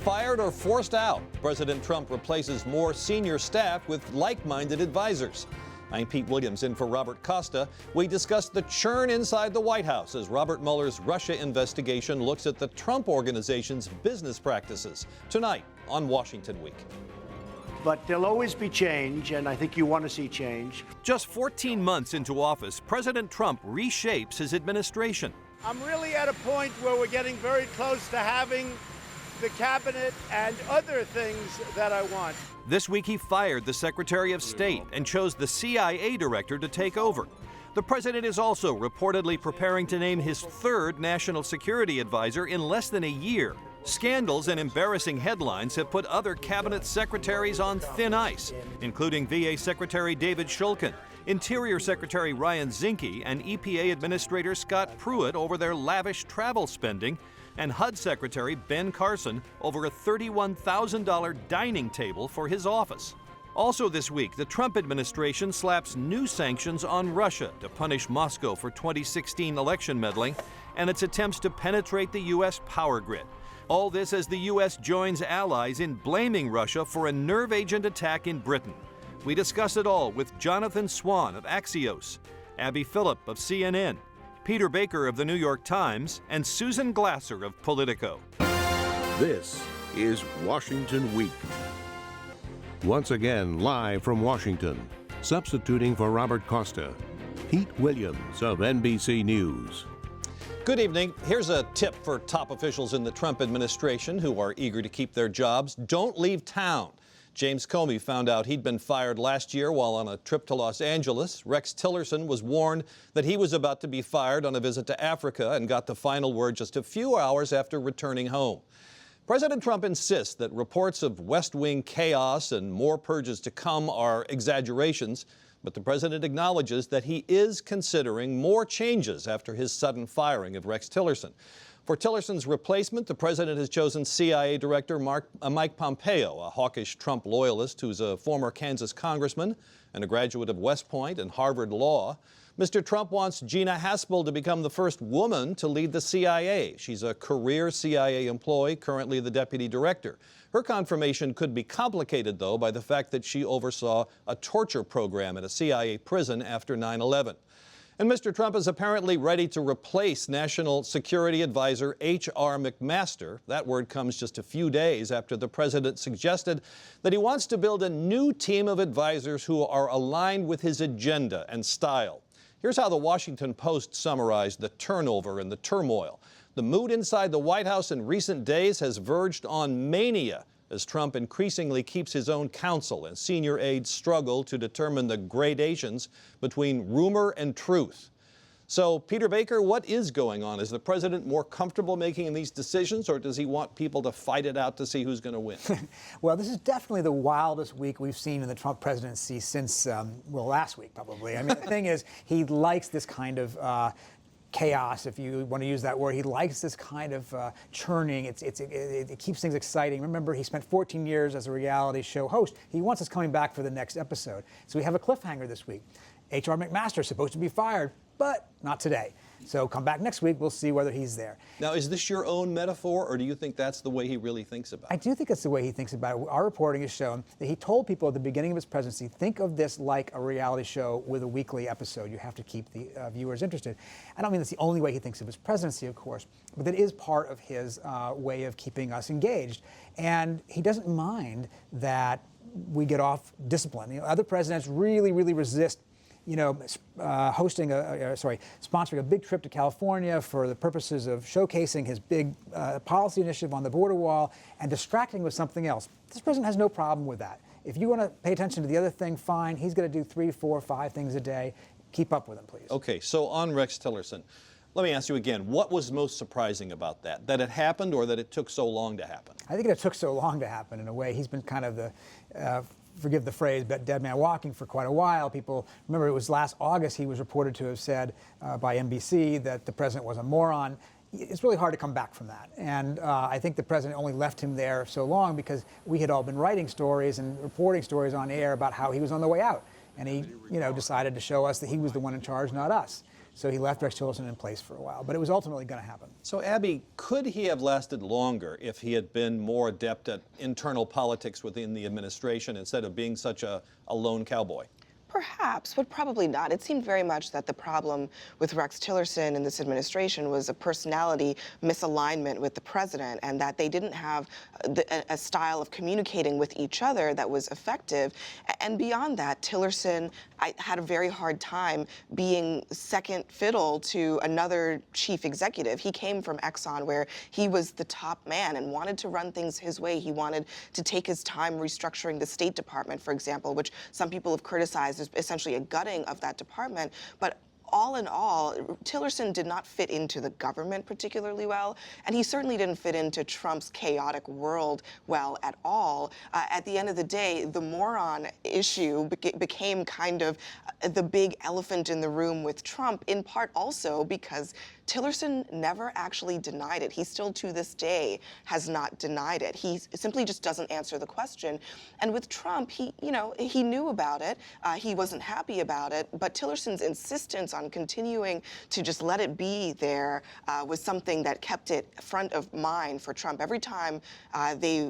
fired or forced out. President Trump replaces more senior staff with like-minded advisors. I'm Pete Williams in for Robert Costa. We discussed the churn inside the White House as Robert Mueller's Russia investigation looks at the Trump Organization's business practices. Tonight on Washington Week. But there'll always be change, and I think you want to see change. Just 14 months into office, President Trump reshapes his administration. I'm really at a point where we're getting very close to having the cabinet and other things that I want. This week he fired the Secretary of State and chose the CIA director to take over. The president is also reportedly preparing to name his third national security advisor in less than a year. Scandals and embarrassing headlines have put other cabinet secretaries on thin ice, including VA Secretary David Shulkin, Interior Secretary Ryan Zinke, and EPA Administrator Scott Pruitt over their lavish travel spending, and HUD Secretary Ben Carson over a $31,000 dining table for his office. Also this week, the Trump administration slaps new sanctions on Russia to punish Moscow for 2016 election meddling and its attempts to penetrate the U.S. power grid. All this as the U.S. joins allies in blaming Russia for a nerve agent attack in Britain. We discuss it all with Jonathan Swan of Axios, Abby Phillip of CNN, Peter Baker of the New York Times, and Susan Glasser of Politico. This is Washington Week. Once again, live from Washington, substituting for Robert Costa, Pete Williams of NBC News. Good evening. Here's a tip for top officials in the Trump administration who are eager to keep their jobs. Don't leave town. James Comey found out he'd been fired last year while on a trip to Los Angeles. Rex Tillerson was warned that he was about to be fired on a visit to Africa and got the final word just a few hours after returning home. President Trump insists that reports of West Wing chaos and more purges to come are exaggerations, but the president acknowledges that he is considering more changes after his sudden firing of Rex Tillerson. For Tillerson's replacement, the president has chosen CIA Director Mike Pompeo, a hawkish Trump loyalist who's a former Kansas congressman and a graduate of West Point and Harvard Law. Mr. Trump wants Geena Haspel to become the first woman to lead the CIA. She's a career CIA employee, currently the deputy director. Her confirmation could be complicated, though, by the fact that she oversaw a torture program at a CIA prison after 9/11. And Mr. Trump is apparently ready to replace National Security Advisor H.R. McMaster. That word comes just a few days after the president suggested that he wants to build a new team of advisors who are aligned with his agenda and style. Here's how the Washington Post summarized the turnover and the turmoil. The mood inside the White House in recent days has verged on mania as Trump increasingly keeps his own counsel and senior aides struggle to determine the gradations between rumor and truth. So, Peter Baker, what is going on? Is the president more comfortable making these decisions, or does he want people to fight it out to see who's going to win? Well, this is definitely the wildest week we've seen in the Trump presidency since, last week probably. I mean, the thing is, he likes this kind of chaos, if you want to use that word. He likes this kind of churning. It keeps things exciting. Remember, he spent 14 years as a reality show host. He wants us coming back for the next episode. So we have a cliffhanger this week. H.R. McMaster is supposed to be fired, but not today. So come back next week. We'll see whether he's there. Now, is this your own metaphor, or do you think that's the way he really thinks about it? I do think it's the way he thinks about it. Our reporting has shown that he told people at the beginning of his presidency, think of this like a reality show with a weekly episode. You have to keep the viewers interested. I don't mean that's the only way he thinks of his presidency, of course, but that is part of his way of keeping us engaged. And he doesn't mind that we get off discipline. You know, other presidents really, really resist sponsoring a big trip to California for the purposes of showcasing his big policy initiative on the border wall and distracting with something else. This president has no problem with that. If you want to pay attention to the other thing, fine. He's going to do 3, 4, 5 things a day. Keep up with him, please. Okay, so on Rex Tillerson, let me ask you again, what was most surprising about that? That it happened or that it took so long to happen? I think it took so long to happen in a way. He's been kind of the forgive the phrase, but dead man walking for quite a while. People remember it was last August he was reported to have said by NBC that the president was a moron. It's really hard to come back from that. And I think the president only left him there so long because we had all been writing stories and reporting stories on air about how he was on the way out. And he, decided to show us that he was the one in charge, not us. So he left Rex Tillerson in place for a while, but it was ultimately going to happen. So, Abby, could he have lasted longer if he had been more adept at internal politics within the administration instead of being such a lone cowboy? Perhaps, but probably not. It seemed very much that the problem with Rex Tillerson in this administration was a personality misalignment with the president, and that they didn't have a style of communicating with each other that was effective. And beyond that, Tillerson had a very hard time being second fiddle to another chief executive. He came from Exxon, where he was the top man and wanted to run things his way. He wanted to take his time restructuring the State Department, for example, which some people have criticized as essentially a gutting of that department. But all in all, Tillerson did not fit into the government particularly well, and he certainly didn't fit into Trump's chaotic world well at all. At the end of the day, the moron issue became kind of the big elephant in the room with Trump, in part also because Tillerson never actually denied it. He still, to this day, has not denied it. He simply just doesn't answer the question. And with Trump, he knew about it. He wasn't happy about it. But Tillerson's insistence on continuing to just let it be there was something that kept it front of mind for Trump. Every time they,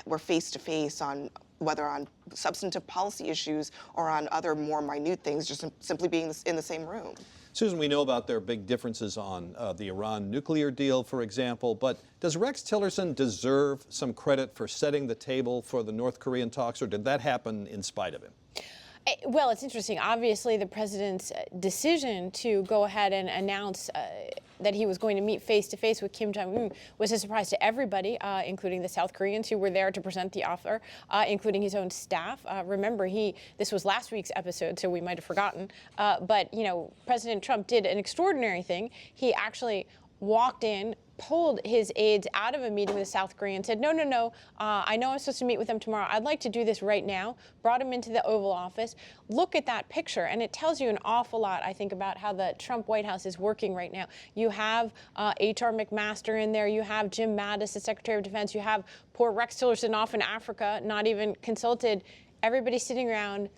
were face to face on whether on substantive policy issues or on other more minute things, just simply being in the same room. Susan, we know about their big differences on the Iran nuclear deal, for example, but does Rex Tillerson deserve some credit for setting the table for the North Korean talks, or did that happen in spite of him? Well, it's interesting. Obviously, the president's decision to go ahead and announce that he was going to meet face-to-face with Kim Jong-un was a surprise to everybody, including the South Koreans who were there to present the offer, including his own staff. Remember, this was last week's episode, so we might have forgotten. But, President Trump did an extraordinary thing. He actually walked in, pulled his aides out of a meeting with the South Korea and said, no, I know I'm supposed to meet with them tomorrow. I'd like to do this right now. Brought him into the Oval Office. Look at that picture, and it tells you an awful lot, I think, about how the Trump White House is working right now. You have H.R. McMaster in there. You have Jim Mattis, the Secretary of Defense. You have poor Rex Tillerson off in Africa, not even consulted. Everybody sitting around.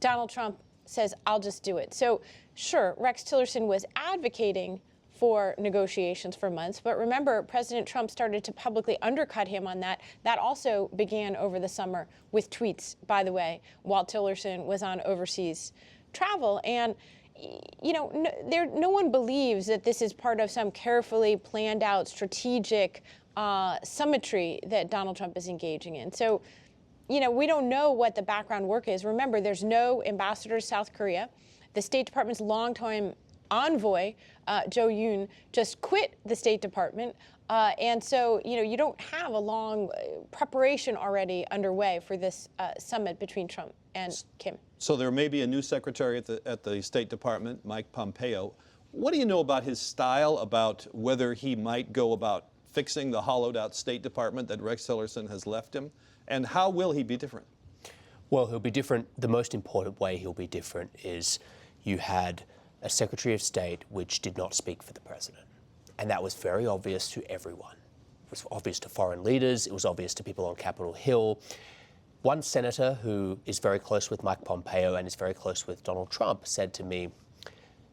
Donald Trump says, I'll just do it. So, sure, Rex Tillerson was advocating for negotiations for months. But remember, President Trump started to publicly undercut him on that. That also began over the summer with tweets, by the way, while Tillerson was on overseas travel. And, no one believes that this is part of some carefully planned out strategic symmetry that Donald Trump is engaging in. So, we don't know what the background work is. Remember, there's no ambassador to South Korea. The State Department's longtime envoy, Jo Yoon, just quit the State Department. And so, you don't have a long preparation already underway for this summit between Trump and Kim. So there may be a new secretary at the State Department, Mike Pompeo. What do you know about his style, about whether he might go about fixing the hollowed out State Department that Rex Tillerson has left him? And how will he be different? Well, he'll be different. The most important way he'll be different is you had a Secretary of State which did not speak for the president. And that was very obvious to everyone. It was obvious to foreign leaders. It was obvious to people on Capitol Hill. One senator who is very close with Mike Pompeo and is very close with Donald Trump said to me,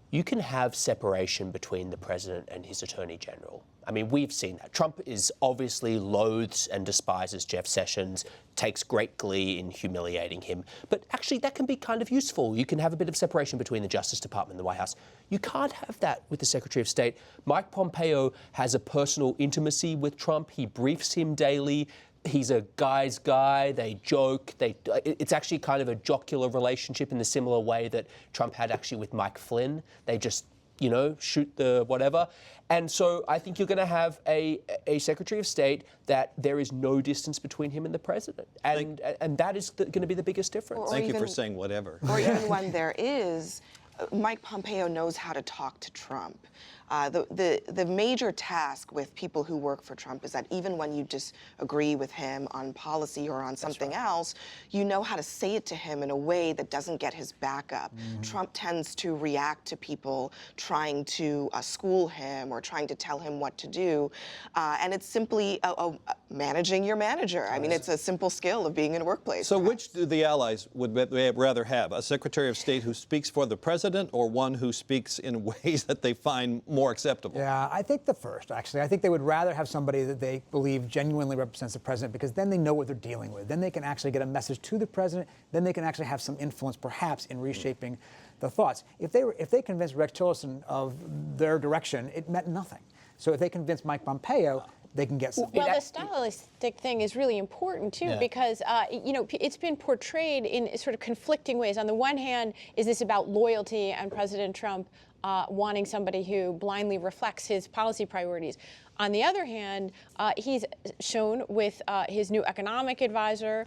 you can have separation between the president and his attorney general. I mean, we've seen that. Trump is obviously loathes and despises Jeff Sessions, takes great glee in humiliating him. But actually, that can be kind of useful. You can have a bit of separation between the Justice Department and the White House. You can't have that with the Secretary of State. Mike Pompeo has a personal intimacy with Trump. He briefs him daily. He's a guy's guy. They joke. It's actually kind of a jocular relationship in the similar way that Trump had actually with Mike Flynn. They just, shoot the whatever. And so I think you're going to have a Secretary of State that there is no distance between him and the president. And that is going to be the biggest difference. Thank you for saying whatever. Or even when there is, Mike Pompeo knows how to talk to Trump. The major task with people who work for Trump is that even when you disagree with him on policy or on something else, you know how to say it to him in a way that doesn't get his back up. Trump tends to react to people trying to school him or trying to tell him what to do, and it's simply managing your manager. I mean, it's a simple skill of being in a workplace. So which do the allies would they rather have? A Secretary of State who speaks for the president, or one who speaks in ways that they find more acceptable? Yeah, I think the first, actually. I think they would rather have somebody that they believe genuinely represents the president, because then they know what they're dealing with. Then they can actually get a message to the president. Then they can actually have some influence, perhaps, in reshaping the thoughts. If they convinced Rex Tillerson of their direction, it meant nothing. So if they convince Mike Pompeo, they can get some. Well, the stylistic thing is really important, too, because, it's been portrayed in sort of conflicting ways. On the one hand, is this about loyalty and President Trump wanting somebody who blindly reflects his policy priorities? On the other hand, he's shown with his new economic advisor,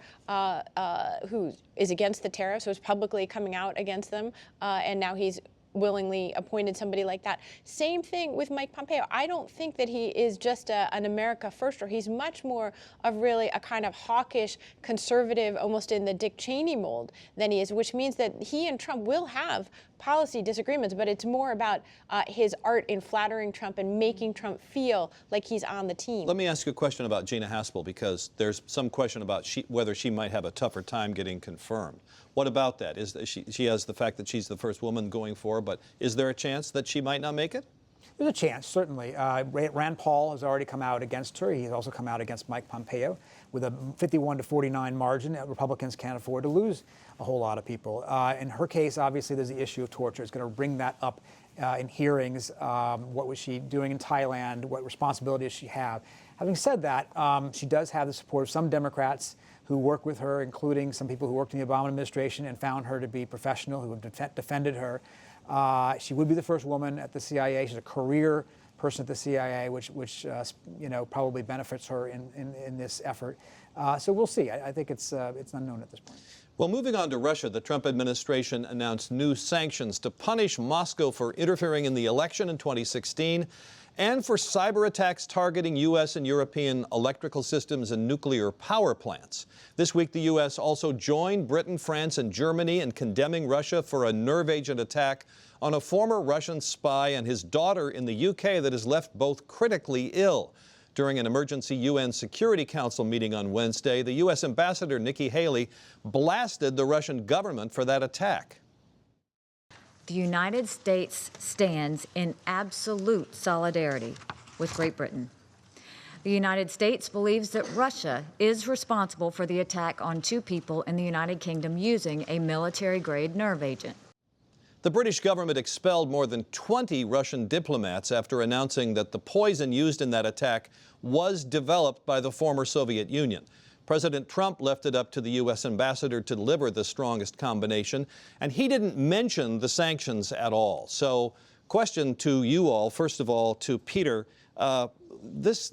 who is against the tariffs, who is publicly coming out against them, and now he's willingly appointed somebody like that. Same thing with Mike Pompeo. I don't think that he is just an America firster. He's much more of really a kind of hawkish, conservative, almost in the Dick Cheney mold than he is, which means that he and Trump will have policy disagreements, but it's more about his art in flattering Trump and making Trump feel like he's on the team. Let me ask you a question about Geena Haspel, because there's some question about whether she might have a tougher time getting confirmed. What about that? She has the fact that she's the first woman going forward, but is there a chance that she might not make it? There's a chance, certainly. Rand Paul has already come out against her. He's also come out against Mike Pompeo with a 51-49 margin. Republicans can't afford to lose a whole lot of people. In her case, obviously, there's the issue of torture. It's going to bring that up in hearings. What was she doing in Thailand? What responsibilities does she have? Having said that, she does have the support of some Democrats who work with her, including some people who worked in the Obama administration and found her to be professional, who have defended her. She would be the first woman at the CIA. She's a career person at the CIA, which probably benefits her in this effort. So we'll see. I think it's unknown at this point. Well, moving on to Russia, the Trump administration announced new sanctions to punish Moscow for interfering in the election in 2016 and for cyber attacks targeting U.S. and European electrical systems and nuclear power plants. This week, the U.S. also joined Britain, France, and Germany in condemning Russia for a nerve agent attack on a former Russian spy and his daughter in the U.K. that has left both critically ill. During an emergency UN Security Council meeting on Wednesday, the U.S. Ambassador Nikki Haley blasted the Russian government for that attack. The United States stands in absolute solidarity with Great Britain. The United States believes that Russia is responsible for the attack on 2 people in the United Kingdom using a military-grade nerve agent. The British government expelled more than 20 Russian diplomats after announcing that the poison used in that attack was developed by the former Soviet Union. President Trump left it up to the U.S. ambassador to deliver the strongest combination, and he didn't mention the sanctions at all. So, question to you all, first of all, to Peter, this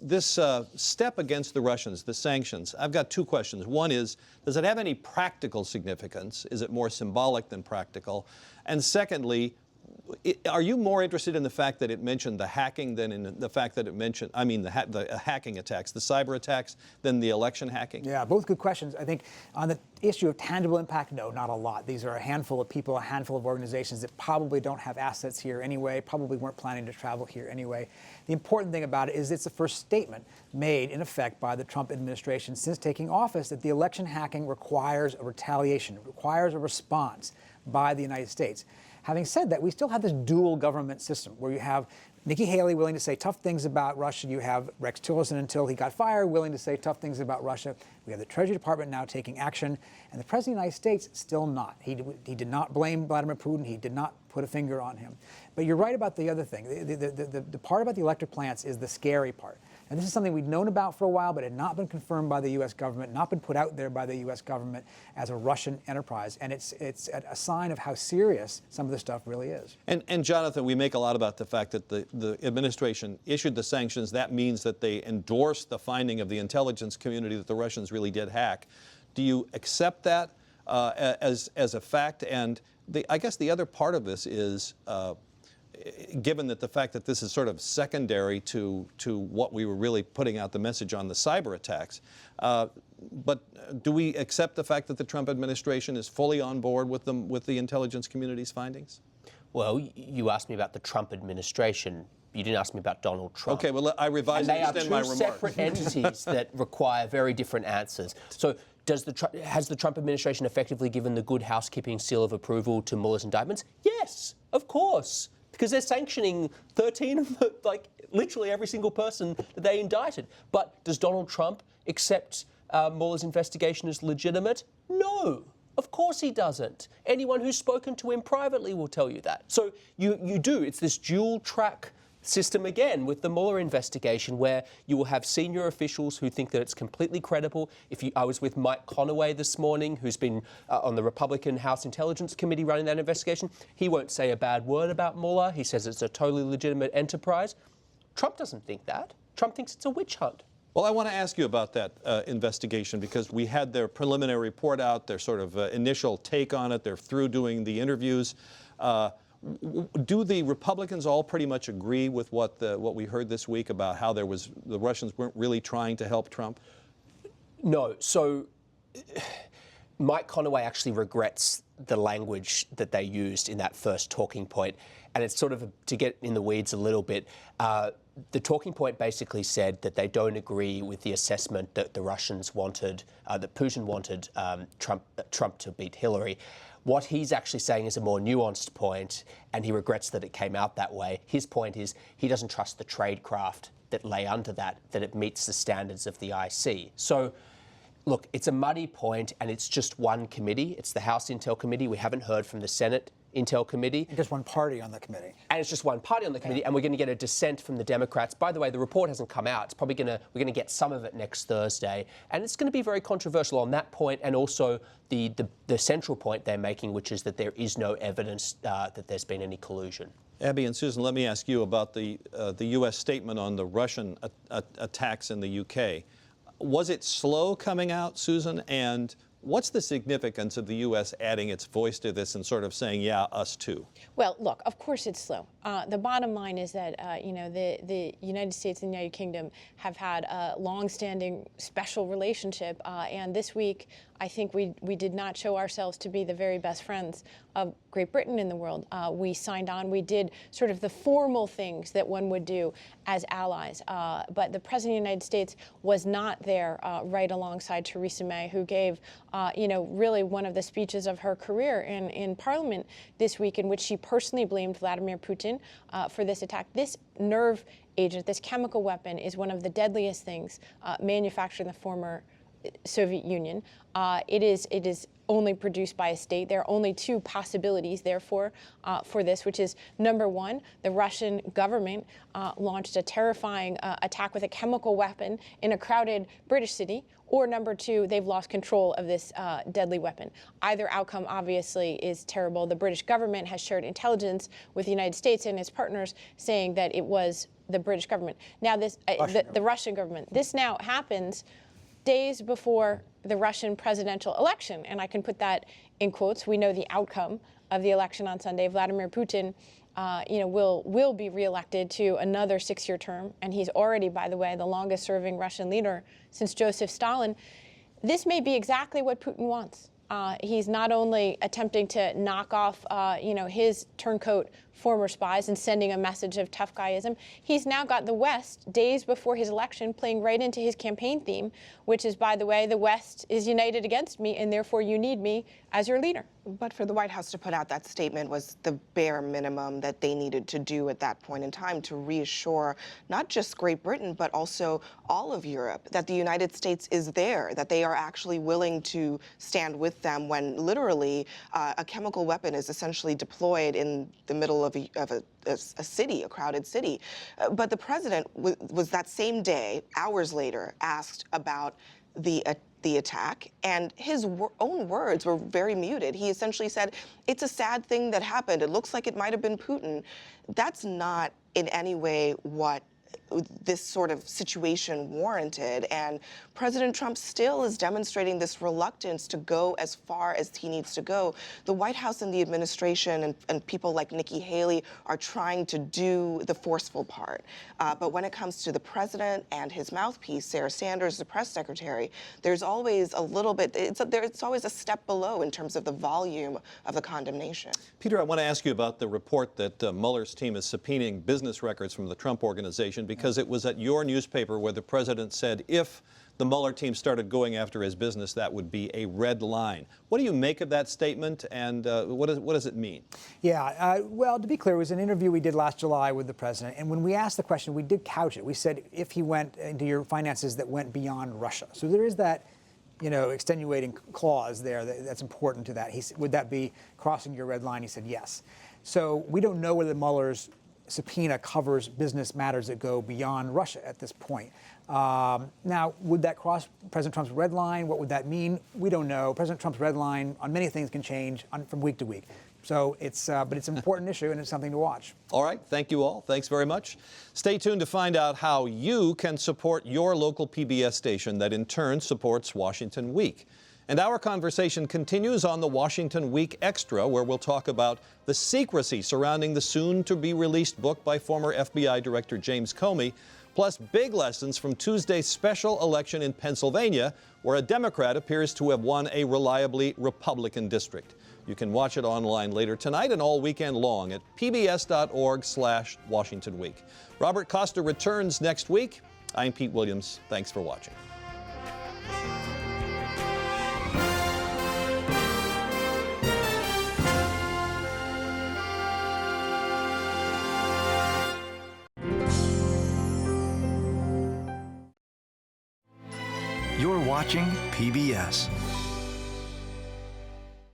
step against the Russians, the sanctions, I've got 2 questions. One is, does it have any practical significance? Is it more symbolic than practical? And secondly, are you more interested in the fact that it mentioned the hacking than in the fact that it mentioned, the hacking attacks, the cyber attacks, than the election hacking? Yeah, both good questions. I think on the issue of tangible impact, no, not a lot. These are a handful of people, a handful of organizations that probably don't have assets here anyway, probably weren't planning to travel here anyway. The important thing about it is it's the first statement made, in effect, by the Trump administration since taking office that the election hacking requires a retaliation, it requires a response by the United States. Having said that, we still have this dual government system where you have Nikki Haley willing to say tough things about Russia. You have Rex Tillerson, until he got fired, willing to say tough things about Russia. We have the Treasury Department now taking action, and the President of the United States still not. He did not blame Vladimir Putin. He did not put a finger on him. But you're right about the other thing. The part about the electric plants is the scary part. And this is something we'd known about for a while, but had not been confirmed by the U.S. government, not been put out there by the U.S. government as a Russian enterprise. And it's a sign of how serious some of this stuff really is. And Jonathan, we make a lot about the fact that the administration issued the sanctions. That means that they endorsed the finding of the intelligence community that the Russians really did hack. Do you accept that as a fact? And I guess the other part of this is given that the fact that this is sort of secondary to what we were really putting out the message on the cyber attacks. But do we accept the fact that the Trump administration is fully on board with the intelligence community's findings? Well, you asked me about the Trump administration. You didn't ask me about Donald Trump. Okay, well, I revised and extend my remarks. They are two separate entities that require very different answers. So has the Trump administration effectively given the good housekeeping seal of approval to Mueller's indictments? Yes, of course, because they're sanctioning 13 of the, like, literally every single person that they indicted. But does Donald Trump accept Mueller's investigation as legitimate? No. Of course he doesn't. Anyone who's spoken to him privately will tell you that. So you do. It's this dual track system again with the Mueller investigation, where you will have senior officials who think that it's completely credible. I was with Mike Conaway this morning, who's been on the Republican House Intelligence Committee running that investigation. He won't say a bad word about Mueller. He says it's a totally legitimate enterprise. Trump doesn't think that. Trump thinks it's a witch hunt. Well, I want to ask you about that investigation, because we had their preliminary report out, their sort of initial take on it. They're through doing the interviews. Do the Republicans all pretty much agree with what we heard this week about how the Russians weren't really trying to help Trump? No. So Mike Conaway actually regrets the language that they used in that first talking point. And it's sort of, to get in the weeds a little bit, the talking point basically said that they don't agree with the assessment that the Russians wanted, that Putin wanted Trump to beat Hillary. What he's actually saying is a more nuanced point, and he regrets that it came out that way. His point is he doesn't trust the tradecraft that lay under that it meets the standards of the IC. So, look, it's a muddy point, and it's just one committee. It's the House Intel Committee. We haven't heard from the Senate Intel Committee. Just one party on the committee. And it's just one party on the committee, and we're going to get a dissent from the Democrats. By the way, the report hasn't come out. It's probably we're going to get some of it next Thursday, and it's going to be very controversial on that point, and also the central point they're making, which is that there is no evidence that there's been any collusion. Abby and Susan, let me ask you about the U.S. statement on the Russian attacks in the U.K. Was it slow coming out, Susan? And what's the significance of the U.S. adding its voice to this and sort of saying, yeah, us too? Well, look, of course it's slow. The bottom line is that, the United States and the United Kingdom have had a long-standing special relationship. And this week, I think we did not show ourselves to be the very best friends of Great Britain in the world. We signed on. We did sort of the formal things that one would do as allies. But the President of the United States was not there right alongside Theresa May, who gave, really one of the speeches of her career in Parliament this week, in which she personally blamed Vladimir Putin for this attack. This nerve agent, this chemical weapon, is one of the deadliest things manufactured in the former Soviet Union. It is only produced by a state. There are only two possibilities, therefore, for this, which is, number one, the Russian government launched a terrifying attack with a chemical weapon in a crowded British city, or number two, they've lost control of this deadly weapon. Either outcome, obviously, is terrible. The British government has shared intelligence with the United States and its partners, saying that it was the British government. Now, the Russian government. This now happens days before the Russian presidential election, and I can put that in quotes. We know the outcome of the election on Sunday. Vladimir Putin, will be reelected to another 6-year term, and he's already, by the way, the longest-serving Russian leader since Joseph Stalin. This may be exactly what Putin wants. He's not only attempting to knock off, his turncoat former spies and sending a message of tough guyism. He's now got the West, days before his election, playing right into his campaign theme, which is, by the way, the West is united against me, and therefore you need me as your leader. But for the White House to put out that statement was the bare minimum that they needed to do at that point in time to reassure not just Great Britain, but also all of Europe that the United States is there, that they are actually willing to stand with them when literally a chemical weapon is essentially deployed in the middle of a city, a crowded city. But the president was that same day, hours later, asked about the attack, and his own words were very muted. He essentially said, it's a sad thing that happened. It looks like it might have been Putin. That's not in any way what this sort of situation warranted. And President Trump still is demonstrating this reluctance to go as far as he needs to go. The White House and the administration and people like Nikki Haley are trying to do the forceful part. But when it comes to the president and his mouthpiece, Sarah Sanders, the press secretary, there's always a little bit, it's always a step below in terms of the volume of the condemnation. Peter, I want to ask you about the report that Mueller's team is subpoenaing business records from the Trump Organization, because it was at your newspaper where the president said if the Mueller team started going after his business, that would be a red line. What do you make of that statement, and what does it mean? Yeah, well, to be clear, it was an interview we did last July with the president, and when we asked the question, we did couch it. We said if he went into your finances that went beyond Russia. So there is that, extenuating clause there that's important to that. Would that be crossing your red line? He said yes. So we don't know whether Mueller's subpoena covers business matters that go beyond Russia at this point. Now, would that cross President Trump's red line? What would that mean? We don't know. President Trump's red line on many things can change from week to week. So but it's an important issue, and it's something to watch. All right. Thank you all. Thanks very much. Stay tuned to find out how you can support your local PBS station that in turn supports Washington Week. And our conversation continues on the Washington Week Extra, where we'll talk about the secrecy surrounding the soon-to-be-released book by former FBI Director James Comey, plus big lessons from Tuesday's special election in Pennsylvania, where a Democrat appears to have won a reliably Republican district. You can watch it online later tonight and all weekend long at pbs.org/Washington Week. Robert Costa returns next week. I'm Pete Williams. Thanks for watching. You're watching PBS.